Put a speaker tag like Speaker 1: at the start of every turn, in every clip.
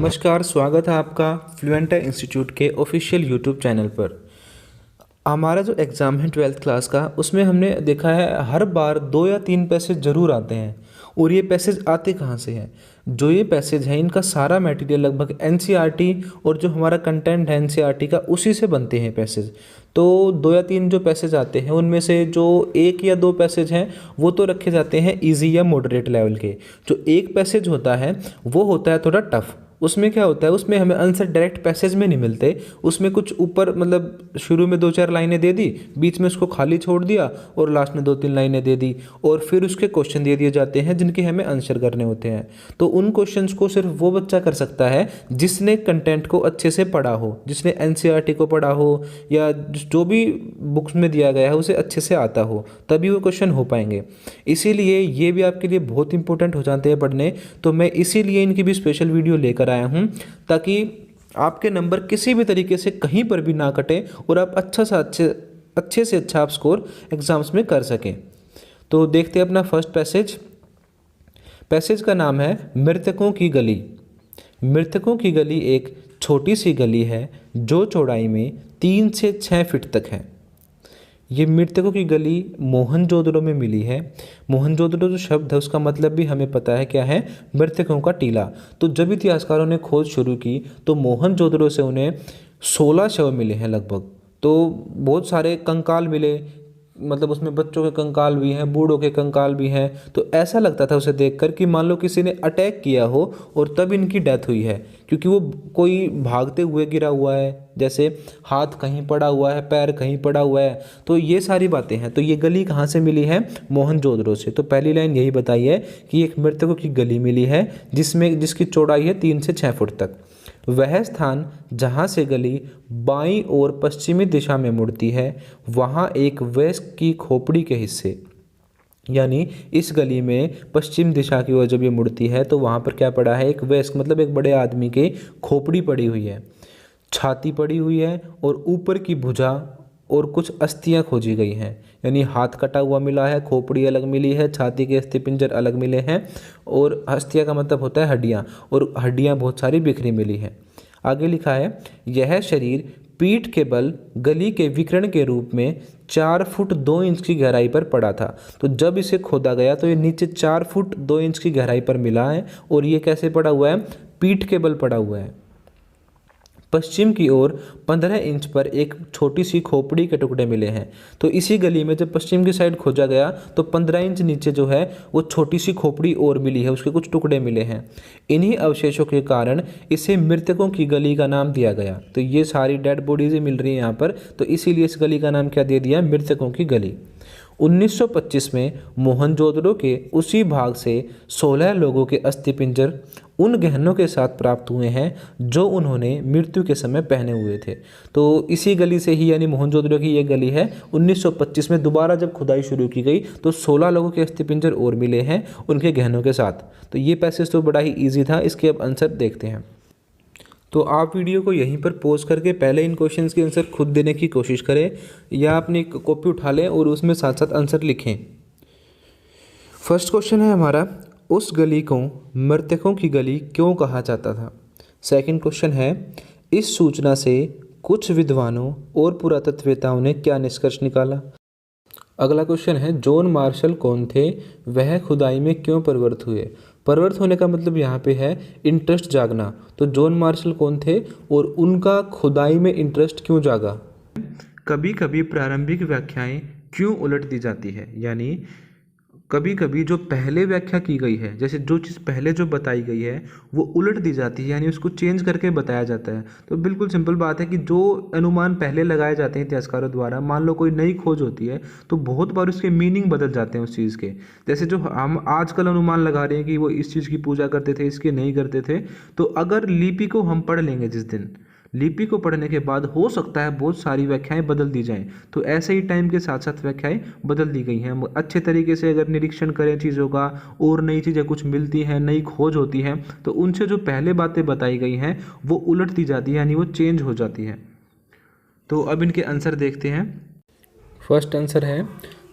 Speaker 1: नमस्कार, स्वागत है आपका फ्लुएंटा इंस्टीट्यूट के ऑफिशियल यूट्यूब चैनल पर। हमारा जो एग्ज़ाम है 12th क्लास का, उसमें हमने देखा है हर बार 2 या 3 पैसेज ज़रूर आते हैं। और ये पैसेज आते कहाँ से हैं? जो ये पैसेज हैं इनका सारा मटेरियल लगभग एनसीईआरटी और जो हमारा कंटेंट है एनसीईआरटी का उसी से बनते हैं पैसेज। तो 2 या 3 जो पैसेज आते हैं उनमें से जो 1 या 2 पैसेज हैं वो तो रखे जाते हैं इजी या मॉडरेट लेवल के। जो एक पैसेज होता है वो होता है थोड़ा टफ। उसमें क्या होता है, उसमें हमें आंसर डायरेक्ट पैसेज में नहीं मिलते। उसमें कुछ ऊपर मतलब शुरू में 2-4 लाइनें दे दी, बीच में उसको खाली छोड़ दिया और लास्ट में 2-3 लाइनें दे दी और फिर उसके क्वेश्चन दे दिए जाते हैं जिनके हमें आंसर करने होते हैं। तो उन क्वेश्चंस को सिर्फ वो बच्चा कर सकता है जिसने कंटेंट को अच्छे से पढ़ा हो, जिसने एनसीईआरटी को पढ़ा हो या जो भी बुक्स में दिया गया है उसे अच्छे से आता हो, तभी वो क्वेश्चन हो पाएंगे। इसीलिए ये भी आपके लिए बहुत इंपॉर्टेंट हो जाते हैं पढ़ने। तो मैं इसीलिए इनकी भी स्पेशल वीडियो लेकर आया हूँ ताकि आपके नंबर किसी भी तरीके से कहीं पर भी ना कटे और आप अच्छे से अच्छा आप स्कोर एग्जाम्स में कर सकें। तो देखते हैं अपना फर्स्ट पैसेज का नाम है मृतकों की गली। मृतकों की गली एक छोटी सी गली है जो चौड़ाई में 3 से 6 फीट तक है। ये मृतकों की गली मोहनजोदड़ो में मिली है। मोहनजोदड़ो जो शब्द है उसका मतलब भी हमें पता है क्या है, मृतकों का टीला। तो जब इतिहासकारों ने खोज शुरू की तो मोहनजोदड़ो से उन्हें 16 शव मिले हैं लगभग। तो बहुत सारे कंकाल मिले, मतलब उसमें बच्चों के कंकाल भी हैं, बूढ़ों के कंकाल भी हैं। तो ऐसा लगता था उसे देखकर कि मान लो किसी ने अटैक किया हो और तब इनकी डेथ हुई है, क्योंकि वो कोई भागते हुए गिरा हुआ है, जैसे हाथ कहीं पड़ा हुआ है, पैर कहीं पड़ा हुआ है। तो ये सारी बातें हैं। तो ये गली कहाँ से मिली है? मोहनजोदड़ो से। तो पहली लाइन यही बताई है कि एक मृतकों की गली मिली है जिसकी चौड़ाई है 3 से 6 फुट तक। वह स्थान जहाँ से गली बाईं ओर पश्चिमी दिशा में मुड़ती है वहाँ एक वयस्क की खोपड़ी के हिस्से, यानी इस गली में पश्चिम दिशा की ओर जब ये मुड़ती है तो वहाँ पर क्या पड़ा है? एक वयस्क मतलब एक बड़े आदमी के खोपड़ी पड़ी हुई है, छाती पड़ी हुई है और ऊपर की भुजा और कुछ अस्थियां खोजी गई हैं। यानी हाथ कटा हुआ मिला है, खोपड़ी अलग मिली है, छाती के अस्थिपिंजर अलग मिले हैं और अस्थियां का मतलब होता है हड्डियां, और हड्डियां बहुत सारी बिखरी मिली हैं। आगे लिखा है यह शरीर पीठ के बल गली के विकर्ण के रूप में 4 फुट 2 इंच की गहराई पर पड़ा था। तो जब इसे खोदा गया तो ये नीचे 4 फुट 2 इंच की गहराई पर मिला है और ये कैसे पड़ा हुआ है? पीठ के बल पड़ा हुआ है। पश्चिम की ओर 15 इंच पर एक छोटी सी खोपड़ी के टुकड़े मिले हैं। तो इसी गली में जब पश्चिम की साइड खोजा गया तो 15 इंच नीचे जो है वो छोटी सी खोपड़ी और मिली है, उसके कुछ टुकड़े मिले हैं। इन्हीं अवशेषों के कारण इसे मृतकों की गली का नाम दिया गया। तो ये सारी डेड बॉडीज मिल रही हैं यहाँ पर, तो इसीलिए इस गली का नाम क्या दे दिया? मृतकों की गली। 1925 में मोहनजोदड़ो के उसी भाग से 16 लोगों के अस्थिपिंजर उन गहनों के साथ प्राप्त हुए हैं जो उन्होंने मृत्यु के समय पहने हुए थे। तो इसी गली से ही, यानी मोहनजोदड़ो की ये गली है, 1925 में दोबारा जब खुदाई शुरू की गई तो 16 लोगों के अस्थिपिंजर और मिले हैं उनके गहनों के साथ। तो ये पैसेज तो बड़ा ही ईजी था। इसके अब आंसर देखते हैं। तो आप वीडियो को यहीं पर पॉज करके पहले इन क्वेश्चंस के आंसर खुद देने की कोशिश करें या अपनी कॉपी उठा लें और उसमें साथ साथ आंसर लिखें। फर्स्ट क्वेश्चन है हमारा, उस गली को मृतकों की गली क्यों कहा जाता था? सेकंड क्वेश्चन है, इस सूचना से कुछ विद्वानों और पुरातत्ववेताओं ने क्या निष्कर्ष निकाला? अगला क्वेश्चन है, जॉन मार्शल कौन थे? वह खुदाई में क्यों प्रवृत्त हुए? प्रवृत्त होने का मतलब यहाँ पे है इंटरेस्ट जागना। तो जॉन मार्शल कौन थे और उनका खुदाई में इंटरेस्ट क्यों जागा? कभी कभी प्रारंभिक व्याख्याएं क्यों उलट दी जाती है? यानी कभी कभी जो पहले व्याख्या की गई है, जैसे जो चीज़ पहले जो बताई गई है वो उलट दी जाती है, यानी उसको चेंज करके बताया जाता है। तो बिल्कुल सिंपल बात है कि जो अनुमान पहले लगाए जाते हैं इतिहासकारों द्वारा, मान लो कोई नई खोज होती है तो बहुत बार उसके मीनिंग बदल जाते हैं उस चीज़ के। जैसे जो हम आजकल अनुमान लगा रहे हैं कि वो इस चीज़ की पूजा करते थे, इसकी नहीं करते थे, तो अगर लिपि को हम पढ़ लेंगे जिस दिन, लिपि को पढ़ने के बाद हो सकता है बहुत सारी व्याख्याएं बदल दी जाएं। तो ऐसे ही टाइम के साथ साथ व्याख्याएं बदल दी गई हैं। हम अच्छे तरीके से अगर निरीक्षण करें चीज़ों का और नई चीज़ें कुछ मिलती हैं, नई खोज होती है, तो उनसे जो पहले बातें बताई गई हैं वो उलट दी जाती है, यानी वो चेंज हो जाती है। तो अब इनके आंसर देखते हैं। फर्स्ट आंसर है,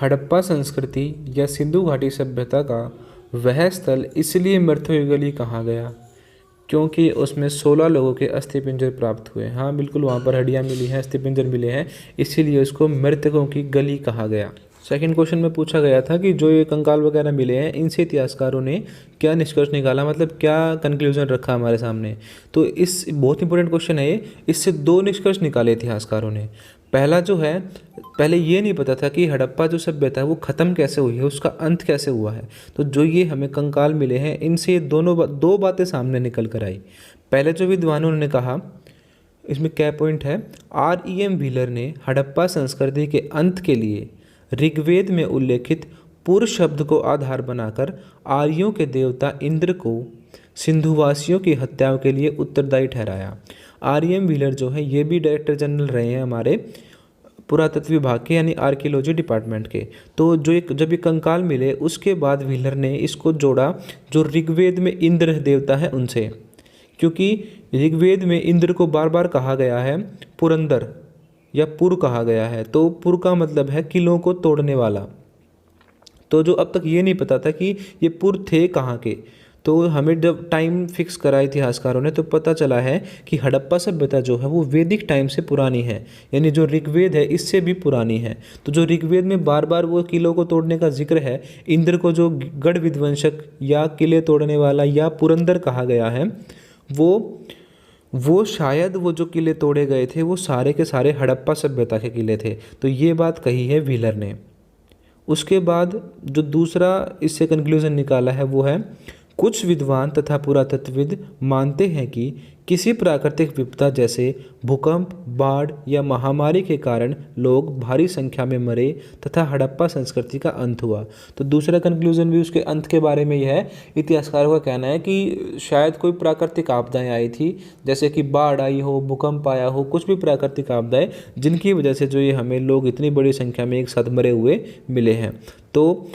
Speaker 1: हड़प्पा संस्कृति या सिंधु घाटी सभ्यता का वह स्थल इसलिए मृतकों की गली कहा गया क्योंकि उसमें 16 लोगों के अस्थिपिंजर प्राप्त हुए। हाँ बिल्कुल, वहाँ पर हड्डियाँ मिली हैं, अस्थिपिंजर मिले हैं, इसीलिए उसको मृतकों की गली कहा गया। सेकंड क्वेश्चन में पूछा गया था कि जो ये कंकाल वगैरह मिले हैं इनसे इतिहासकारों ने क्या निष्कर्ष निकाला, मतलब क्या कंक्लूजन रखा हमारे सामने। तो इस बहुत इंपॉर्टेंट क्वेश्चन है ये। इससे 2 निष्कर्ष निकाले इतिहासकारों ने। पहला जो है, पहले ये नहीं पता था कि हड़प्पा जो सभ्यता है वो ख़त्म कैसे हुई है, उसका अंत कैसे हुआ है। तो जो ये हमें कंकाल मिले हैं इनसे दो बातें सामने निकल कर आई। पहले जो विद्वानों ने कहा, इसमें क्या पॉइंट है, REM व्हीलर ने हड़प्पा संस्कृति के अंत के लिए ऋग्वेद में उल्लेखित पुर शब्द को आधार बनाकर आर्यों के देवता इंद्र को सिंधुवासियों की हत्याओं के लिए उत्तरदायी ठहराया। REM व्हीलर जो है ये भी डायरेक्टर जनरल रहे हैं हमारे पुरातत्व विभाग के, यानी आर्कियोलॉजी डिपार्टमेंट के। तो जब ये कंकाल मिले उसके बाद व्हीलर ने इसको जोड़ा जो ऋग्वेद में इंद्र देवता है उनसे, क्योंकि ऋग्वेद में इंद्र को बार बार कहा गया है पुरंदर या पुर कहा गया है। तो पुर का मतलब है किलों को तोड़ने वाला। तो जो अब तक ये नहीं पता था कि ये पुर थे कहाँ के, तो हमें जब टाइम फिक्स करा इतिहासकारों ने तो पता चला है कि हड़प्पा सभ्यता जो है वो वैदिक टाइम से पुरानी है, यानी जो ऋग्वेद है इससे भी पुरानी है। तो जो ऋग्वेद में बार बार वो किलों को तोड़ने का जिक्र है, इंद्र को जो गढ़ विध्वंसक या किले तोड़ने वाला या पुरंदर कहा गया है, वो शायद वो जो किले तोड़े गए थे वो सारे के सारे हड़प्पा सभ्यता के किले थे। तो ये बात कही है व्हीलर ने। उसके बाद जो दूसरा इससे कंक्लूजन निकाला है वो है, कुछ विद्वान तथा पुरातत्वविद मानते हैं कि किसी प्राकृतिक विपदा जैसे भूकंप, बाढ़ या महामारी के कारण लोग भारी संख्या में मरे तथा हड़प्पा संस्कृति का अंत हुआ। तो दूसरा कंक्लूजन भी उसके अंत के बारे में यह है। इतिहासकारों का कहना है कि शायद कोई प्राकृतिक आपदाएं आई थी, जैसे कि बाढ़ आई हो, भूकंप आया हो, कुछ भी प्राकृतिक आपदाएं जिनकी वजह से जो ये हमें लोग इतनी बड़ी संख्या में एक साथ मरे हुए मिले हैं। तो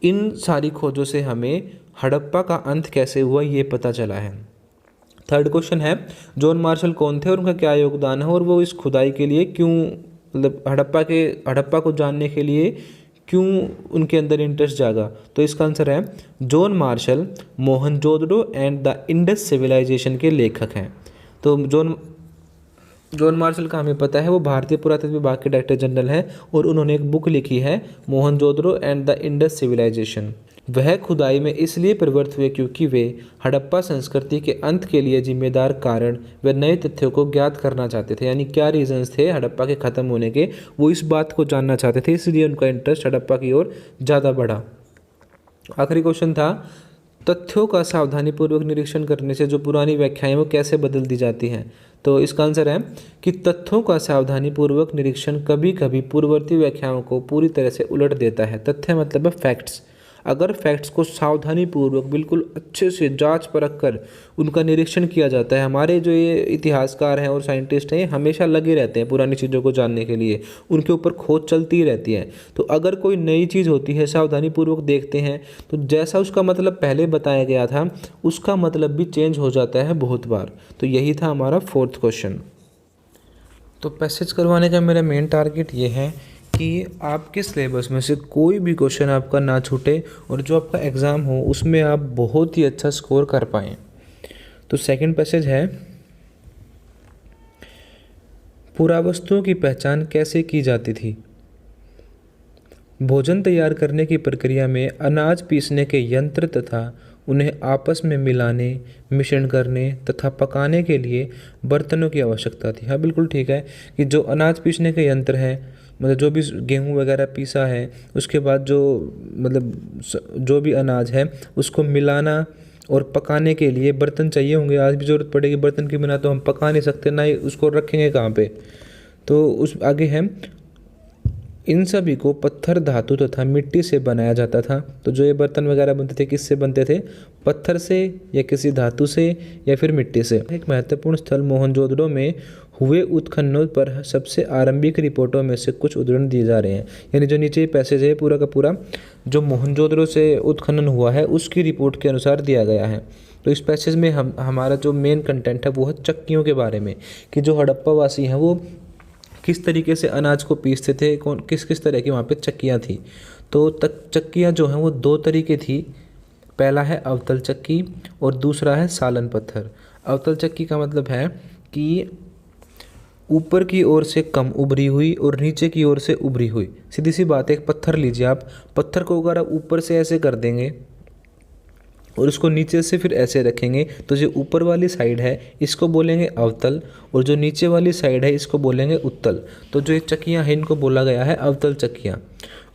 Speaker 1: इन सारी खोजों से हमें हड़प्पा का अंत कैसे हुआ ये पता चला है। थर्ड क्वेश्चन है, जॉन मार्शल कौन थे और उनका क्या योगदान है और वो इस खुदाई के लिए क्यों, मतलब हड़प्पा को जानने के लिए क्यों उनके अंदर इंटरेस्ट जागा। तो इसका आंसर है, John Marshall Mohenjodaro and the Indus civilisation के लेखक हैं। तो जॉन मार्शल का हमें पता है वो भारतीय पुरातत्व विभाग के डायरेक्टर जनरल हैं और उन्होंने एक बुक लिखी है Mohenjodaro and the Indus civilisation. वह खुदाई में इसलिए प्रवृत्त हुए क्योंकि वे हड़प्पा संस्कृति के अंत के लिए जिम्मेदार कारण व नए तथ्यों को ज्ञात करना चाहते थे। यानी क्या रीजंस थे हड़प्पा के ख़त्म होने के, वो इस बात को जानना चाहते थे, इसलिए उनका इंटरेस्ट हड़प्पा की ओर ज़्यादा बढ़ा। आखिरी क्वेश्चन था, तथ्यों का सावधानीपूर्वक निरीक्षण करने से जो पुरानी व्याख्याएं वो कैसे बदल दी जाती हैं। तो इसका आंसर है कि तथ्यों का सावधानीपूर्वक निरीक्षण कभी कभी पूर्ववर्ती व्याख्याओं को पूरी तरह से उलट देता है। तथ्य मतलब है फैक्ट्स। अगर फैक्ट्स को सावधानीपूर्वक बिल्कुल अच्छे से जांच परख कर उनका निरीक्षण किया जाता है, हमारे जो ये इतिहासकार हैं और साइंटिस्ट हैं ये हमेशा लगे रहते हैं पुरानी चीज़ों को जानने के लिए, उनके ऊपर खोज चलती रहती है। तो अगर कोई नई चीज़ होती है सावधानीपूर्वक देखते हैं तो जैसा उसका मतलब पहले बताया गया था उसका मतलब भी चेंज हो जाता है बहुत बार। तो यही था हमारा फोर्थ क्वेश्चन। तो पैसेज करवाने का मेरा मेन टारगेट ये है कि आपके सिलेबस में से कोई भी क्वेश्चन आपका ना छूटे और जो आपका एग्ज़ाम हो उसमें आप बहुत ही अच्छा स्कोर कर पाएँ। तो सेकंड पैसेज है, पुरावस्तुओं की पहचान कैसे की जाती थी। भोजन तैयार करने की प्रक्रिया में अनाज पीसने के यंत्र तथा उन्हें आपस में मिलाने, मिश्रण करने तथा पकाने के लिए बर्तनों की आवश्यकता थी। हाँ बिल्कुल ठीक है कि जो अनाज पीसने के यंत्र हैं, मतलब जो भी गेहूँ वगैरह पीसा है उसके बाद जो भी अनाज है उसको मिलाना और पकाने के लिए बर्तन चाहिए होंगे। आज भी ज़रूरत पड़ेगी बर्तन के बिना तो हम पका नहीं सकते, ना ही उसको रखेंगे कहाँ पे। तो उस आगे है, इन सभी को पत्थर, धातु तथा मिट्टी से बनाया जाता था। तो जो ये बर्तन वगैरह बनते थे किससे बनते थे, पत्थर से या किसी धातु से या फिर मिट्टी से। एक महत्वपूर्ण स्थल मोहनजोदड़ो में हुए उत्खननों पर सबसे आरंभिक रिपोर्टों में से कुछ उदाहरण दिए जा रहे हैं। यानी जो नीचे पैसेज है पूरा का पूरा जो मोहनजोदड़ो से उत्खनन हुआ है उसकी रिपोर्ट के अनुसार दिया गया है। तो इस पैसेज में हमारा जो मेन कंटेंट है वो है चक्कियों के बारे में, कि जो हड़प्पा वासी हैं वो किस तरीके से अनाज को पीसते थे, किस तरह की वहाँ पे चक्कियाँ थी। तो चक्कियाँ जो हैं वो दो तरीके थी, पहला है अवतल चक्की और दूसरा है सालन पत्थर। अवतल चक्की का मतलब है कि ऊपर की ओर से कम उभरी हुई और नीचे की ओर से उभरी हुई। सीधी सी बात है, एक पत्थर लीजिए आप, पत्थर को अगर आप ऊपर से ऐसे कर देंगे और उसको नीचे से फिर ऐसे रखेंगे तो जो ऊपर वाली साइड है इसको बोलेंगे अवतल और जो नीचे वाली साइड है इसको बोलेंगे उत्तल। तो जो ये चक्कियाँ हैं इनको बोला गया है अवतल चक्कियाँ।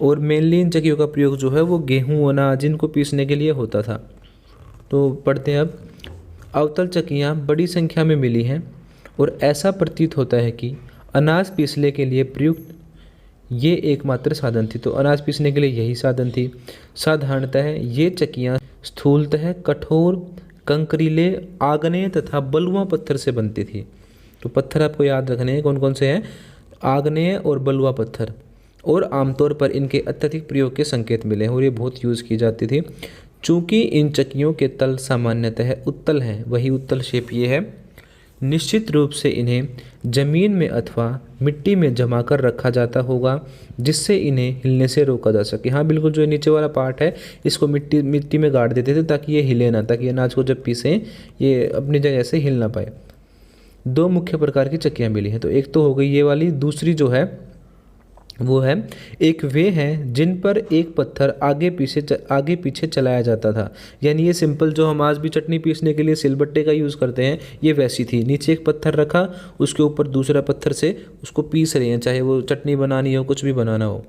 Speaker 1: और मेनली इन चक्कियों का प्रयोग जो है वो गेहूँ अनाज इनको पीसने के लिए होता था। तो पढ़ते हैं अब। अवतल चक्कियाँ बड़ी संख्या में मिली हैं और ऐसा प्रतीत होता है कि अनाज पीसने के लिए प्रयुक्त ये एकमात्र साधन थी। तो अनाज पीसने के लिए यही साधन थी। साधारणतः ये चक्कियाँ स्थूलतः कठोर कंकरीले आग्नेय तथा बलुआ पत्थर से बनती थी। तो पत्थर आपको याद रखने हैं कौन कौन से हैं, आग्नेय और बलुआ पत्थर। और आमतौर पर इनके अत्यधिक प्रयोग के संकेत मिले हैं और ये बहुत यूज़ की जाती थी। चूँकि इन चक्कियों के तल सामान्यतः उत्तल हैं, वही उत्तल शेप ये है, निश्चित रूप से इन्हें जमीन में अथवा मिट्टी में जमा कर रखा जाता होगा जिससे इन्हें हिलने से रोका जा सके। हाँ बिल्कुल, जो नीचे वाला पार्ट है इसको मिट्टी में गाड़ देते थे ताकि ये हिले ना, ताकि अनाज को जब पीसें ये अपनी जगह से हिल ना पाए। दो मुख्य प्रकार की चक्कियाँ मिली हैं। तो एक तो हो गई ये वाली, दूसरी जो है वो है, एक वे हैं जिन पर एक पत्थर आगे पीछे चलाया जाता था। यानी ये सिंपल जो हम आज भी चटनी पीसने के लिए सिलबट्टे का यूज़ करते हैं ये वैसी थी। नीचे एक पत्थर रखा, उसके ऊपर दूसरा पत्थर से उसको पीस रहे हैं, चाहे वो चटनी बनानी हो कुछ भी बनाना हो,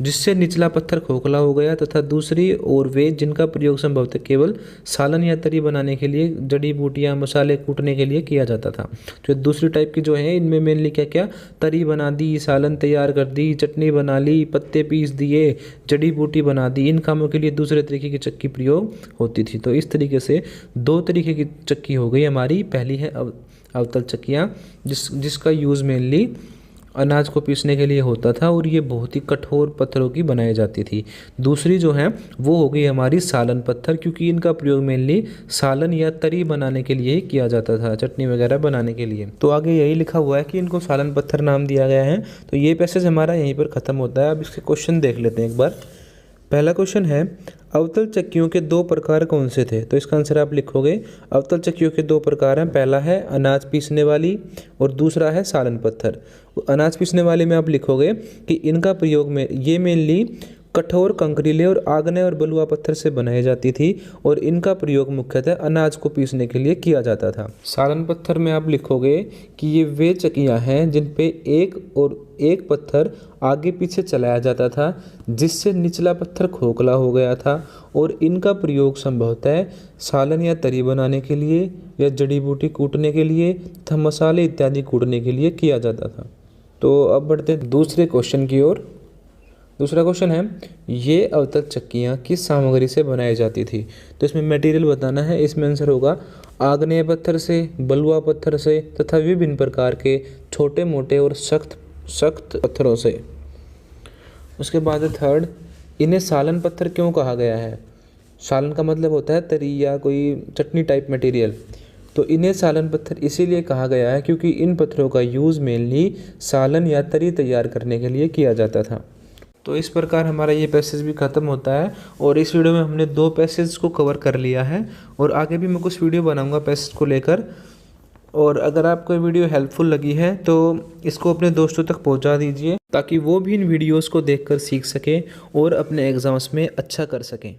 Speaker 1: जिससे निचला पत्थर खोखला हो गया। तथा दूसरी ओर वे जिनका प्रयोग संभवतः केवल सालन या तरी बनाने के लिए, जड़ी बूटियाँ मसाले कूटने के लिए किया जाता था। तो दूसरी टाइप की जो है इनमें मेनली क्या क्या, तरी बना दी, सालन तैयार कर दी, चटनी बना ली, पत्ते पीस दिए, जड़ी बूटी बना दी, इन कामों के लिए दूसरे तरीके की चक्की प्रयोग होती थी। तो इस तरीके से दो तरीके की चक्की हो गई हमारी। पहली है अवतल चक्कियाँ जिसका यूज़ मेनली अनाज को पीसने के लिए होता था और ये बहुत ही कठोर पत्थरों की बनाई जाती थी। दूसरी जो है वो हो गई हमारी सालन पत्थर, क्योंकि इनका प्रयोग मेनली सालन या तरी बनाने के लिए ही किया जाता था, चटनी वगैरह बनाने के लिए। तो आगे यही लिखा हुआ है कि इनको सालन पत्थर नाम दिया गया है। तो ये पैसेज हमारा यहीं पर ख़त्म होता है। अब इसके क्वेश्चन देख लेते हैं एक बार। पहला क्वेश्चन है, अवतल चक्कियों के दो प्रकार कौन से थे? तो इसका आंसर आप लिखोगे, अवतल चक्कियों के दो प्रकार हैं, पहला है अनाज पीसने वाली और दूसरा है सालन पत्थर। अनाज पीसने वाले में आप लिखोगे कि इनका प्रयोग में ये मेनली कठोर कंकरीले और आग्नेय और बलुआ पत्थर से बनाई जाती थी और इनका प्रयोग मुख्यतः अनाज को पीसने के लिए किया जाता था। सालन पत्थर में आप लिखोगे कि ये वे चक्कियाँ हैं जिन पे एक पत्थर आगे पीछे चलाया जाता था जिससे निचला पत्थर खोखला हो गया था और इनका प्रयोग संभवतः सालन या तरी बनाने के लिए या जड़ी बूटी कूटने के लिए तथा मसाले इत्यादि कूटने के लिए किया जाता था। तो अब बढ़ते हैं दूसरे क्वेश्चन की ओर। दूसरा क्वेश्चन है, ये अवतल चक्कियाँ किस सामग्री से बनाई जाती थी? तो इसमें मटेरियल बताना है। इसमें आंसर होगा आग्नेय पत्थर से, बलुआ पत्थर से तथा विभिन्न प्रकार के छोटे मोटे और सख्त पत्थरों से। उसके बाद थर्ड, इन्हें सालन पत्थर क्यों कहा गया है? सालन का मतलब होता है तरी या कोई चटनी टाइप मटेरियल। तो इन्हें सालन पत्थर इसीलिए कहा गया है क्योंकि इन पत्थरों का यूज़ मेनली सालन या तरी तैयार करने के लिए किया जाता था। तो इस प्रकार हमारा ये पैसेज भी ख़त्म होता है और इस वीडियो में हमने दो पैसेज को कवर कर लिया है और आगे भी मैं कुछ वीडियो बनाऊंगा पैसेज को लेकर। और अगर आपको ये वीडियो हेल्पफुल लगी है तो इसको अपने दोस्तों तक पहुंचा दीजिए ताकि वो भी इन वीडियोस को देखकर सीख सकें और अपने एग्ज़ाम्स में अच्छा कर सकें।